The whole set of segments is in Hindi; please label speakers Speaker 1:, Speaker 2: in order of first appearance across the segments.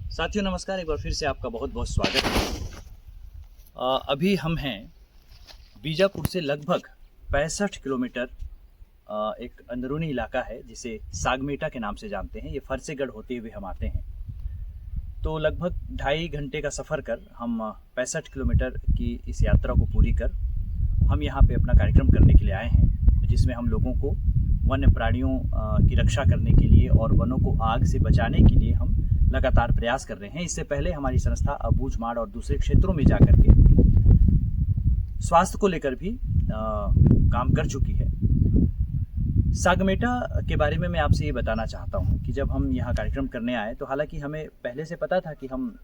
Speaker 1: साथियों नमस्कार, एक बार फिर से आपका बहुत बहुत स्वागत है। अभी हम हैं बीजापुर से लगभग 65 किलोमीटर एक अंदरूनी इलाका है जिसे सागमेटा के नाम से जानते हैं। ये फरसेगढ़ होते हुए हम आते हैं, तो लगभग 2.5 घंटे का सफ़र कर हम 65 किलोमीटर की इस यात्रा को पूरी कर हम यहाँ पे अपना कार्यक्रम करने के लिए आए हैं, जिसमें हम लोगों को वन्य प्राणियों की रक्षा करने के लिए और वनों को आग से बचाने के लिए हम लगातार प्रयास कर रहे हैं। इससे पहले हमारी संस्था अबूझमाड़ और दूसरे क्षेत्रों में जाकर के स्वास्थ्य को लेकर भी काम कर चुकी है। सागमेटा के बारे में मैं आपसे ये बताना चाहता हूँ कि जब हम यहाँ कार्यक्रम करने आए तो हालांकि हमें पहले से पता था कि हम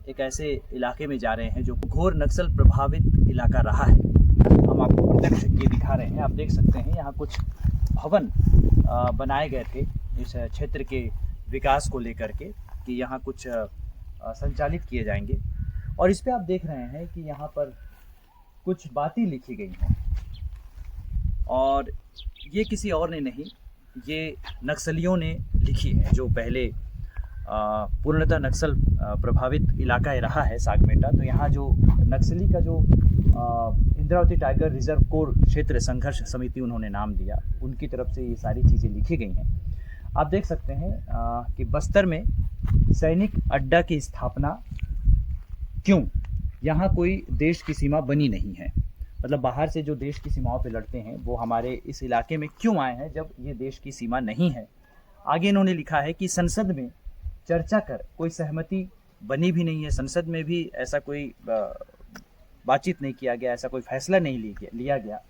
Speaker 1: एक ऐसे इलाके में जा रहे हैं जो घोर नक्सल प्रभावित इलाका रहा है। हम आपको प्रत्यक्ष ये दिखा रहे हैं, आप देख सकते हैं यहाँ कुछ भवन बनाए गए थे इस क्षेत्र के विकास को लेकर के कि यहाँ कुछ संचालित किए जाएंगे, और इस पे आप देख रहे हैं कि यहाँ पर कुछ बातें लिखी गई हैं, और ये किसी और ने नहीं, ये नक्सलियों ने लिखी है जो पहले पूर्णतः नक्सल प्रभावित इलाका रहा है सागमेटा। तो यहाँ जो नक्सली का जो इंद्रावती टाइगर रिजर्व कोर क्षेत्र संघर्ष समिति उन्होंने नाम दिया, उनकी तरफ से ये सारी चीज़ें लिखी गई हैं। आप देख सकते हैं कि बस्तर में सैनिक अड्डा की स्थापना क्यों, यहाँ कोई देश की सीमा बनी नहीं है, मतलब बाहर से जो देश की सीमाओं पे लड़ते हैं वो हमारे इस इलाके में क्यों आए हैं जब ये देश की सीमा नहीं है। आगे इन्होंने लिखा है कि संसद में चर्चा कर कोई सहमति बनी भी नहीं है, संसद में भी ऐसा कोई बातचीत नहीं किया गया, ऐसा कोई फैसला नहीं लिया गया।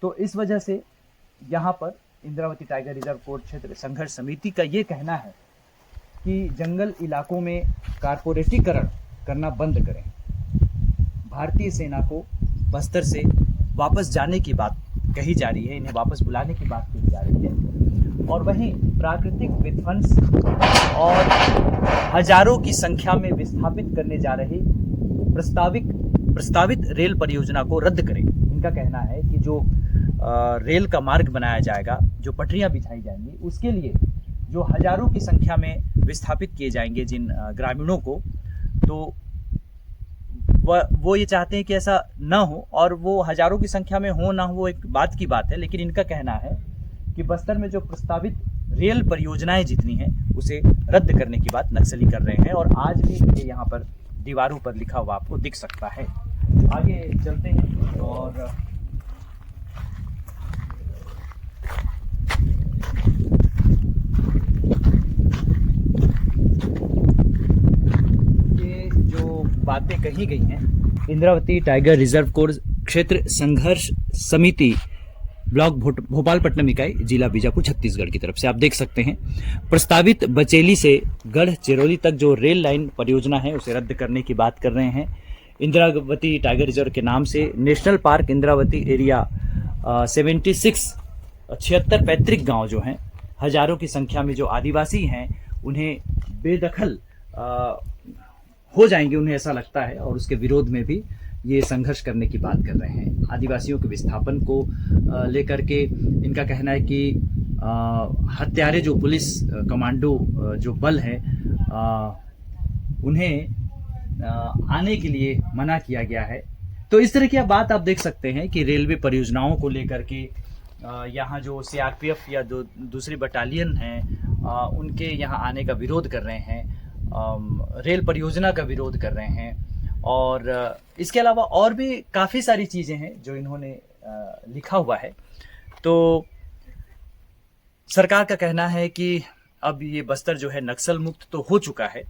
Speaker 1: तो इस वजह से यहाँ पर इंद्रावती टाइगर रिजर्व कोर क्षेत्र संघर्ष समिति का ये कहना है कि जंगल इलाकों में कारपोरेटीकरण करना बंद करें, भारतीय सेना को बस्तर से वापस जाने की बात कही जा रही है, इन्हें वापस बुलाने की बात कही जा रही है, और वहीं प्राकृतिक विध्वंस और हजारों की संख्या में विस्थापित करने जा रही प्रस्तावित रेल परियोजना को रद्द करें। इनका कहना है कि जो रेल का मार्ग बनाया जाएगा, जो पटरियां बिछाई जाएंगी, उसके लिए जो हजारों की संख्या में विस्थापित किए जाएंगे जिन ग्रामीणों को, तो वो ये चाहते हैं कि ऐसा ना हो, और वो हजारों की संख्या में हो ना हो वो एक बात की बात है, लेकिन इनका कहना है कि बस्तर में जो प्रस्तावित रेल परियोजनाएं जितनी हैं उसे रद्द करने की बात नक्सली कर रहे हैं, और आज भी ये यहाँ पर दीवारों पर लिखा हुआ आपको दिख सकता है। आगे चलते हैं और ये जो बातें कही गई हैं, इंद्रावती टाइगर रिजर्व कोर क्षेत्र संघर्ष समिति ब्लॉक भोपालपट्टनम इकाई जिला बीजापुर छत्तीसगढ़ की तरफ से आप देख सकते हैं, प्रस्तावित बचेली से गढ़ चिरौली तक जो रेल लाइन परियोजना है उसे रद्द करने की बात कर रहे हैं। इंद्रावती टाइगर रिजर्व के नाम से नेशनल पार्क इंद्रावती एरिया 76 पैतृक गांव जो हैं, हजारों की संख्या में जो आदिवासी हैं उन्हें बेदखल हो जाएंगे, उन्हें ऐसा लगता है, और उसके विरोध में भी ये संघर्ष करने की बात कर रहे हैं। आदिवासियों के विस्थापन को लेकर के इनका कहना है कि हत्यारे जो पुलिस कमांडो जो बल है उन्हें आने के लिए मना किया गया है। तो इस तरह की बात आप देख सकते हैं कि रेलवे परियोजनाओं को लेकर के यहाँ जो सीआरपीएफ या दूसरी बटालियन हैं उनके यहाँ आने का विरोध कर रहे हैं, रेल परियोजना का विरोध कर रहे हैं, और इसके अलावा और भी काफ़ी सारी चीज़ें हैं जो इन्होंने लिखा हुआ है। तो सरकार का कहना है कि अब ये बस्तर जो है नक्सल मुक्त तो हो चुका है,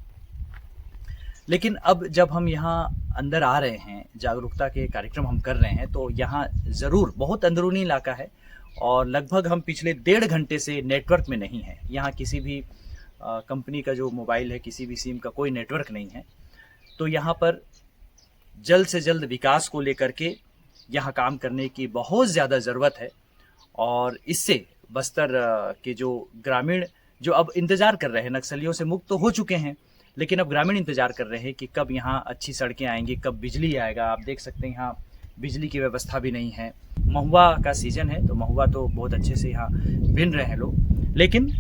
Speaker 1: लेकिन अब जब हम यहाँ अंदर आ रहे हैं, जागरूकता के कार्यक्रम हम कर रहे हैं, तो यहाँ ज़रूर बहुत अंदरूनी इलाका है और लगभग हम पिछले 1.5 घंटे से नेटवर्क में नहीं है। यहाँ किसी भी कंपनी का जो मोबाइल है, किसी भी सिम का कोई नेटवर्क नहीं है। तो यहाँ पर जल्द से जल्द विकास को लेकर के यहाँ काम करने की बहुत ज़्यादा ज़रूरत है, और इससे बस्तर के जो ग्रामीण जो अब इंतज़ार कर रहे हैं, नक्सलियों से मुक्त तो हो चुके हैं, लेकिन अब ग्रामीण इंतज़ार कर रहे हैं कि कब यहाँ अच्छी सड़कें आएंगी, कब बिजली आएगा। आप देख सकते हैं यहाँ बिजली की व्यवस्था भी नहीं है। महुआ का सीज़न है तो महुआ तो बहुत अच्छे से यहाँ बिन रहे हैं लोग, लेकिन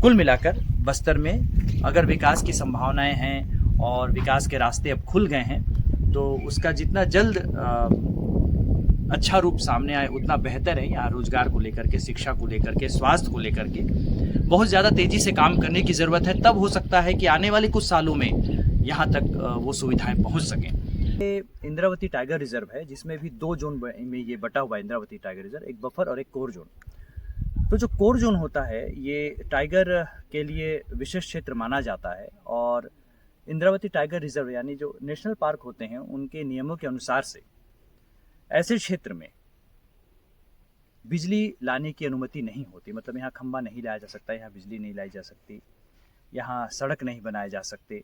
Speaker 1: कुल मिलाकर बस्तर में अगर विकास की संभावनाएं हैं और विकास के रास्ते अब खुल गए हैं तो उसका जितना जल्द अच्छा रूप सामने आए उतना बेहतर है। यहाँ रोजगार को लेकर के, शिक्षा को लेकर के, स्वास्थ्य को लेकर के बहुत ज़्यादा तेज़ी से काम करने की ज़रूरत है। तब हो सकता है कि आने वाले कुछ सालों में यहाँ तक वो सुविधाएं पहुँच सकें। ये इंद्रावती टाइगर रिजर्व है जिसमें भी 2 जोन में ये बटा हुआ है। इंद्रावती टाइगर रिजर्व एक बफर और एक कोर जोन। तो जो कोर जोन होता है ये टाइगर के लिए विशेष क्षेत्र माना जाता है और इंद्रावती टाइगर रिजर्व यानी जो नेशनल पार्क होते हैं उनके नियमों के अनुसार से ऐसे क्षेत्र में बिजली लाने की अनुमति नहीं होती। मतलब यहाँ खंबा नहीं लाया जा सकता, यहाँ बिजली नहीं लाई जा सकती, यहाँ सड़क नहीं बनाए जा सकते।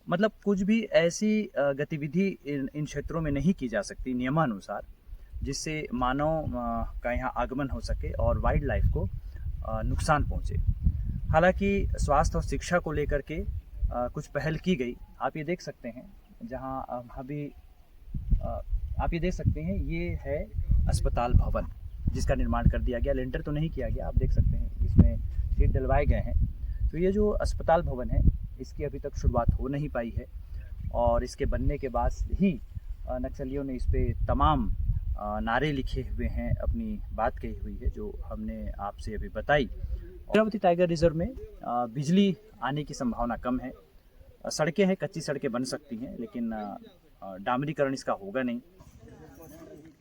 Speaker 1: मतलब कुछ भी ऐसी गतिविधि इन क्षेत्रों में नहीं की जा सकती नियमानुसार जिससे मानव का यहाँ आगमन हो सके और वाइल्ड लाइफ को नुकसान पहुँचे। हालांकि स्वास्थ्य और शिक्षा को लेकर के कुछ पहल की गई। आप ये देख सकते हैं जहाँ अभी आप ये देख सकते हैं ये है अस्पताल भवन जिसका निर्माण कर दिया गया। लेंटर तो नहीं किया गया, आप देख सकते हैं इसमें सीट डलवाए गए हैं। तो ये जो अस्पताल भवन है इसकी अभी तक शुरुआत हो नहीं पाई है और इसके बनने के बाद ही नक्सलियों ने इस पर तमाम नारे लिखे हुए हैं, अपनी बात कही हुई है जो हमने आपसे अभी बताई। इंद्रावती टाइगर रिजर्व में बिजली आने की संभावना कम है। सड़कें हैं, कच्ची सड़कें बन सकती हैं लेकिन डामरीकरण इसका होगा नहीं।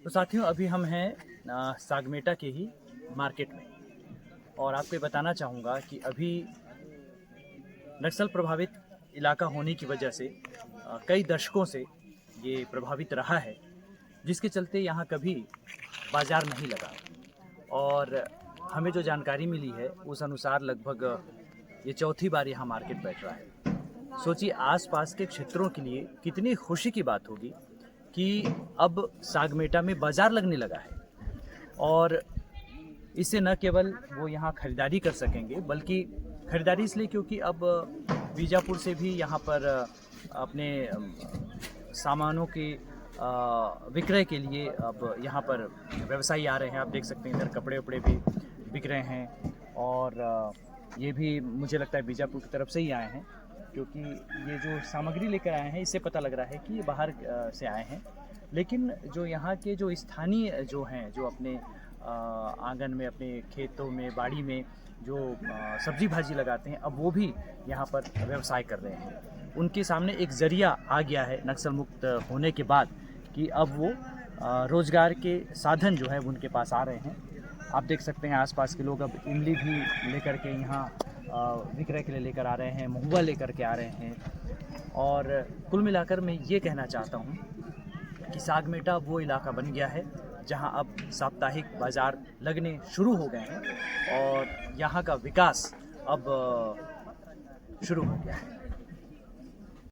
Speaker 1: तो साथियों अभी हम हैं सागमेटा के ही मार्केट में और आपको बताना चाहूँगा कि अभी नक्सल प्रभावित इलाका होने की वजह से कई दशकों से ये प्रभावित रहा है, जिसके चलते यहाँ कभी बाज़ार नहीं लगा। और हमें जो जानकारी मिली है उस अनुसार लगभग ये चौथी बार यहाँ मार्केट बैठ रहा है। सोचिए आसपास के क्षेत्रों के लिए कितनी खुशी की बात होगी कि अब सागमेटा में बाज़ार लगने लगा है और इससे न केवल वो यहाँ खरीदारी कर सकेंगे बल्कि खरीदारी इसलिए क्योंकि अब बीजापुर से भी यहाँ पर अपने सामानों के विक्रय के लिए अब यहाँ पर व्यवसायी आ रहे हैं। आप देख सकते हैं इधर कपड़े वपड़े भी बिक रहे हैं और ये भी मुझे लगता है बीजापुर की तरफ से ही आए हैं क्योंकि ये जो सामग्री लेकर आए हैं इससे पता लग रहा है कि ये बाहर से आए हैं। लेकिन जो यहाँ के जो स्थानीय जो हैं, जो अपने आंगन में, अपने खेतों में, बाड़ी में जो सब्जी भाजी लगाते हैं, अब वो भी यहाँ पर व्यवसाय कर रहे हैं। उनके सामने एक ज़रिया आ गया है नक्सल मुक्त होने के बाद कि अब वो रोज़गार के साधन जो है वो उनके पास आ रहे हैं। आप देख सकते हैं आसपास के लोग अब इमली भी लेकर के यहाँ विक्रय के लिए लेकर आ रहे हैं, महुआ लेकर के आ रहे हैं। और कुल मिलाकर मैं ये कहना चाहता हूँ कि सागमेटा वो इलाका बन गया है जहाँ अब साप्ताहिक बाज़ार लगने शुरू हो गए हैं और यहाँ का विकास अब शुरू हो गया है।